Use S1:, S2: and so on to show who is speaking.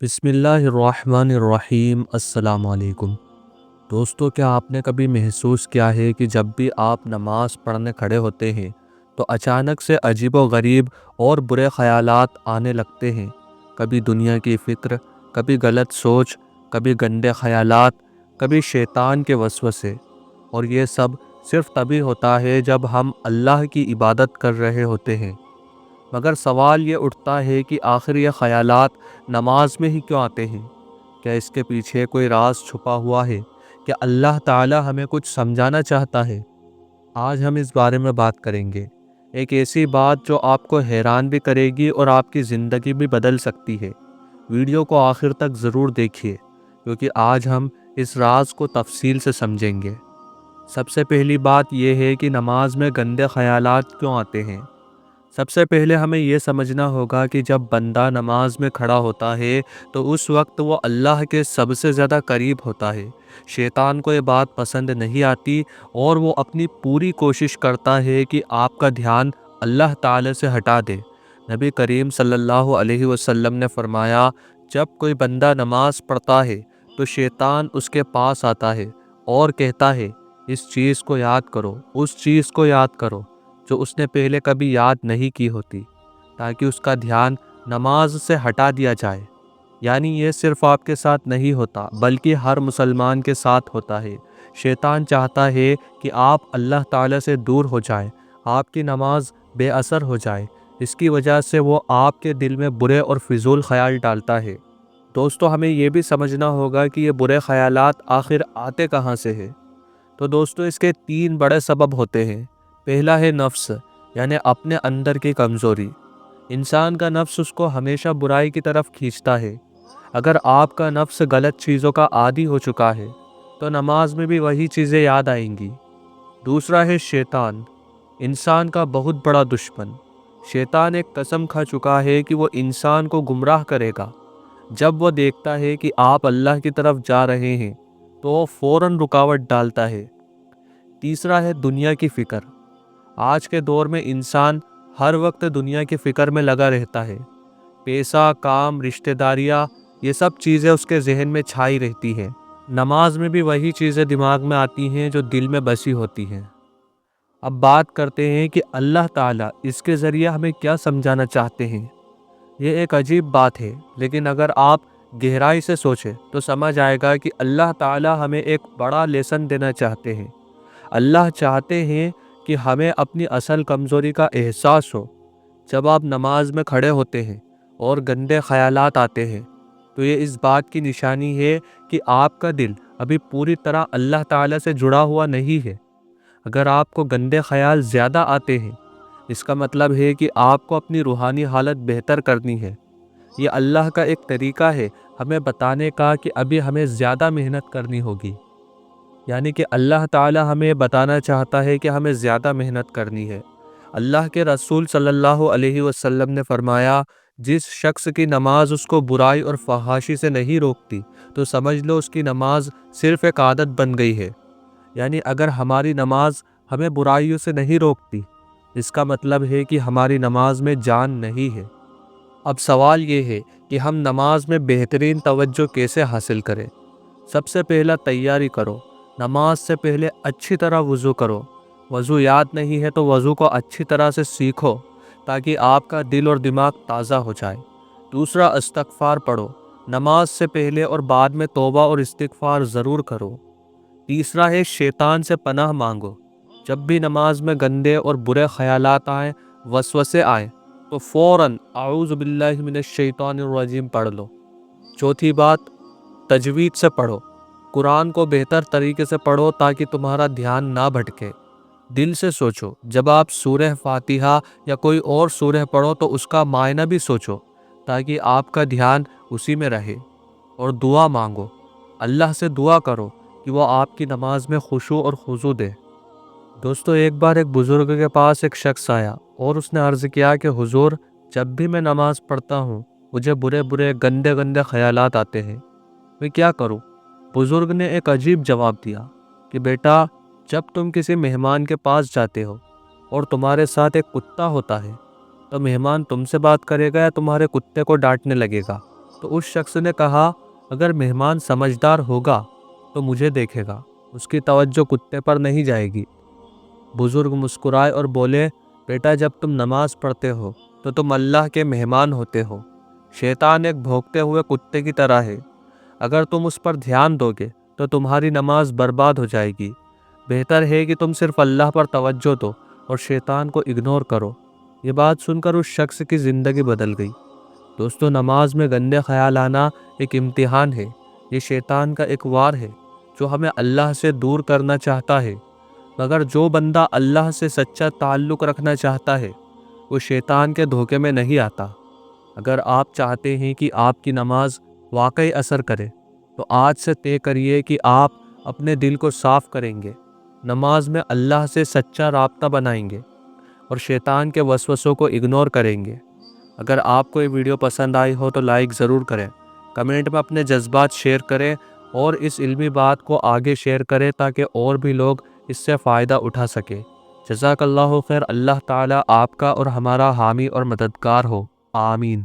S1: बिस्मिल्लाहिर्रहमानिर्रहीम। अस्सलाम वालेकुम दोस्तों, क्या आपने कभी महसूस किया है कि जब भी आप नमाज़ पढ़ने खड़े होते हैं तो अचानक से अजीबो-गरीब और बुरे ख़यालात आने लगते हैं। कभी दुनिया की फ़िक्र, कभी गलत सोच, कभी गंदे ख़यालात, कभी शैतान के वसवसे। और ये सब सिर्फ़ तभी होता है जब हम अल्लाह की इबादत कर रहे होते हैं। मगर सवाल ये उठता है कि आखिर ये ख़यालात नमाज में ही क्यों आते हैं? क्या इसके पीछे कोई राज छुपा हुआ है? क्या अल्लाह ताला हमें कुछ समझाना चाहता है? आज हम इस बारे में बात करेंगे। एक ऐसी बात जो आपको हैरान भी करेगी और आपकी ज़िंदगी भी बदल सकती है। वीडियो को आखिर तक ज़रूर देखिए, क्योंकि आज हम इस राज को तफसील से समझेंगे। सबसे पहली बात यह है कि नमाज में गंदे ख़यालात क्यों आते हैं। सबसे पहले हमें यह समझना होगा कि जब बंदा नमाज में खड़ा होता है तो उस वक्त वो अल्लाह के सबसे ज़्यादा करीब होता है। शैतान को ये बात पसंद नहीं आती और वो अपनी पूरी कोशिश करता है कि आपका ध्यान अल्लाह ताला से हटा दे। नबी करीम सल्लल्लाहु अलैहि वसल्लम ने फरमाया, जब कोई बंदा नमाज पढ़ता है तो शैतान उसके पास आता है और कहता है, इस चीज़ को याद करो, उस चीज़ को याद करो जो उसने पहले कभी याद नहीं की होती, ताकि उसका ध्यान नमाज से हटा दिया जाए। यानी ये सिर्फ आपके साथ नहीं होता, बल्कि हर मुसलमान के साथ होता है। शैतान चाहता है कि आप अल्लाह ताला से दूर हो जाए, आपकी नमाज बेअसर हो जाए। इसकी वजह से वो आपके दिल में बुरे और फिजूल ख्याल डालता है। दोस्तों, हमें ये भी समझना होगा कि ये बुरे ख्यालात आखिर आते कहाँ से है। तो दोस्तों, इसके 3 बड़े सबब होते हैं। पहला है नफ्स, यानी अपने अंदर की कमज़ोरी। इंसान का नफ्स उसको हमेशा बुराई की तरफ खींचता है। अगर आपका नफ्स गलत चीज़ों का आदी हो चुका है तो नमाज में भी वही चीज़ें याद आएंगी। दूसरा है शैतान, इंसान का बहुत बड़ा दुश्मन। शैतान एक कसम खा चुका है कि वो इंसान को गुमराह करेगा। जब वो देखता है कि आप अल्लाह की तरफ जा रहे हैं तो वो फ़ौरन रुकावट डालता है। तीसरा है दुनिया की फ़िक्र। आज के दौर में इंसान हर वक्त दुनिया की फ़िक्र में लगा रहता है। पैसा, काम, रिश्तेदारियाँ, ये सब चीज़ें उसके जहन में छाई रहती हैं। नमाज में भी वही चीज़ें दिमाग में आती हैं जो दिल में बसी होती हैं। अब बात करते हैं कि अल्लाह ताला इसके ज़रिए हमें क्या समझाना चाहते हैं। ये एक अजीब बात है, लेकिन अगर आप गहराई से सोचें तो समझ आएगा कि अल्लाह ताला हमें एक बड़ा लेसन देना चाहते हैं। अल्लाह चाहते हैं कि हमें अपनी असल कमज़ोरी का एहसास हो। जब आप नमाज में खड़े होते हैं और गंदे ख़यालात आते हैं तो ये इस बात की निशानी है कि आपका दिल अभी पूरी तरह अल्लाह ताला से जुड़ा हुआ नहीं है। अगर आपको गंदे ख़याल ज़्यादा आते हैं, इसका मतलब है कि आपको अपनी रूहानी हालत बेहतर करनी है। ये अल्लाह का एक तरीका है हमें बताने का कि अभी हमें ज़्यादा मेहनत करनी होगी। यानी कि अल्लाह ताला हमें बताना चाहता है कि हमें ज़्यादा मेहनत करनी है। अल्लाह के रसूल सल्लल्लाहु अलैहि वसल्लम ने फरमाया, जिस शख्स की नमाज उसको बुराई और फहाशी से नहीं रोकती तो समझ लो उसकी नमाज सिर्फ़ एक आदत बन गई है। यानी अगर हमारी नमाज हमें बुराइयों से नहीं रोकती, इसका मतलब है कि हमारी नमाज में जान नहीं है। अब सवाल ये है कि हम नमाज में बेहतरीन तवज्जो कैसे हासिल करें। सबसे पहला, तैयारी करो। नमाज से पहले अच्छी तरह वज़ू करो। वज़ू याद नहीं है तो वज़ू को अच्छी तरह से सीखो, ताकि आपका दिल और दिमाग ताज़ा हो जाए। दूसरा, इस्तिग़फ़ार पढ़ो। नमाज से पहले और बाद में तौबा और इस्तिग़फ़ार ज़रूर करो। तीसरा है, शैतान से पनाह मांगो। जब भी नमाज में गंदे और बुरे ख़यालात आएँ, वसवसे आएँ, तो फ़ौरन आऊज़ु बिल्लाहि मिनश शैतानिर रजीम पढ़ लो। चौथी बात, तजवीद से पढ़ो। कुरान को बेहतर तरीके से पढ़ो ताकि तुम्हारा ध्यान ना भटके। दिल से सोचो। जब आप सूरह फातिहा या कोई और सूरह पढ़ो तो उसका मायना भी सोचो, ताकि आपका ध्यान उसी में रहे। और दुआ मांगो। अल्लाह से दुआ करो कि वो आपकी नमाज में खुशू और खुजू दे। दोस्तों, एक बार एक बुज़ुर्ग के पास एक शख्स आया और उसने अर्ज़ किया कि हुज़ूर, जब भी मैं नमाज पढ़ता हूँ मुझे बुरे बुरे गंदे गंदे ख़यालात आते हैं, मैं क्या करूँ। बुज़ुर्ग ने एक अजीब जवाब दिया कि बेटा, जब तुम किसी मेहमान के पास जाते हो और तुम्हारे साथ एक कुत्ता होता है, तो मेहमान तुमसे बात करेगा या तुम्हारे कुत्ते को डांटने लगेगा। تو اس شخص نے کہا اگر مہمان سمجھدار ہوگا تو مجھے دیکھے گا، اس کی توجہ کتے پر نہیں جائے گی۔ بزرگ مسکرائے اور بولے بیٹا جب تم نماز پڑھتے ہو تو تم اللہ کے مہمان ہوتے ہو۔ شیطان ایک بھونکتے ہوئے کتے کی طرح ہے، اگر تم اس پر دھیان دو گے تو تمہاری نماز برباد ہو جائے گی۔ بہتر ہے کہ تم صرف اللہ پر توجہ دو اور شیطان کو اگنور کرو۔ یہ بات سن کر اس شخص کی زندگی بدل گئی۔ دوستو، نماز میں گندے خیال آنا ایک امتحان ہے، یہ شیطان کا ایک وار ہے جو ہمیں اللہ سے دور کرنا چاہتا ہے، مگر جو بندہ اللہ سے سچا تعلق رکھنا چاہتا ہے وہ شیطان کے دھوکے میں نہیں آتا۔ اگر آپ چاہتے ہیں کہ آپ کی نماز واقعی اثر کرے تو آج سے طے کریے کہ آپ اپنے دل کو صاف کریں گے، نماز میں اللہ سے سچا رابطہ بنائیں گے اور شیطان کے وسوسوں کو اگنور کریں گے۔ اگر آپ کو یہ ویڈیو پسند آئی ہو تو لائک ضرور کریں، کمنٹ میں اپنے جذبات شیئر کریں اور اس علمی بات کو آگے شیئر کریں تاکہ اور بھی لوگ اس سے فائدہ اٹھا سکیں۔ جزاک اللہ خیر۔ اللہ تعالیٰ آپ کا اور ہمارا حامی اور مددگار ہو، آمین۔